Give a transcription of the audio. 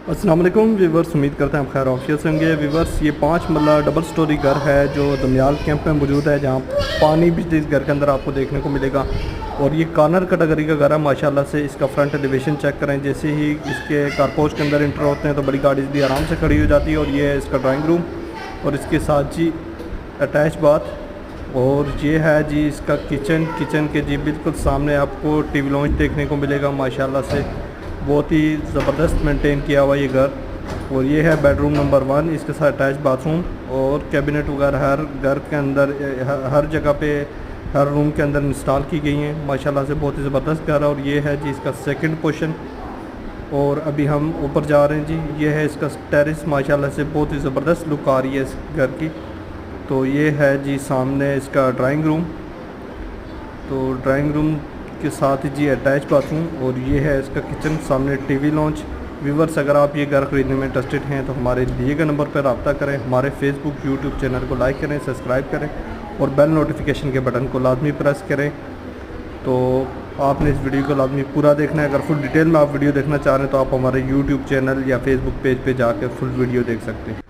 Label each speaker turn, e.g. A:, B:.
A: अस्सलाम वालेकुम व्यूवर्स, उम्मीद करते हैं आप खैर ऑफिस होंगे। व्यूवर्स, ये 5 मरला डबल स्टोरी घर है जो दमयाल कैंप में मौजूद है, जहाँ पानी भी इस घर के अंदर आपको देखने को मिलेगा। और ये कॉर्नर कैटेगरी का घर है माशाल्लाह से। इसका फ्रंट एलिवेशन चेक करें, जैसे ही इसके कारपोर्च के अंदर इंटर होते हैं तो बड़ी गाड़ी भी आराम से खड़ी हो जाती है। और ये है इसका ड्राइंग रूम और इसके साथ जी अटैच बाथ। और ये है जी इसका किचन के जी बिल्कुल सामने आपको टीवी लॉन्च देखने को मिलेगा माशाल्लाह से। बहुत ही ज़बरदस्त मेंटेन किया हुआ ये घर। और ये है बेडरूम नंबर 1, इसके साथ अटैच बाथरूम और कैबिनेट वगैरह हर घर के अंदर हर जगह पे हर रूम के अंदर इंस्टॉल की गई हैं माशाल्लाह से। बहुत ही ज़बरदस्त घर है। और ये है जी इसका सेकंड पोर्शन। और अभी हम ऊपर जा रहे हैं जी। ये है इसका टेरेस, माशाल्लाह से बहुत ही ज़बरदस्त लुक आ रही है इस घर की। तो ये है जी सामने इसका ड्राइंग रूम, तो ड्राइंग रूम के साथ जी अटैच बाथरूम। और ये है इसका किचन, सामने टीवी लॉन्च। व्यूवर्स, अगर आप ये घर ख़रीदने में इंटरेस्टेड हैं तो हमारे दिए गए नंबर पर रब्ता करें। हमारे फेसबुक यूट्यूब चैनल को लाइक करें, सब्सक्राइब करें और बेल नोटिफिकेशन के बटन को लाजमी प्रेस करें। तो आपने इस वीडियो को लाजमी पूरा देखना है। अगर फुल डिटेल में आप वीडियो देखना चाह रहे हैं तो आप हमारे यूट्यूब चैनल या फेसबुक पेज पे जाकर फुल वीडियो देख सकते हैं।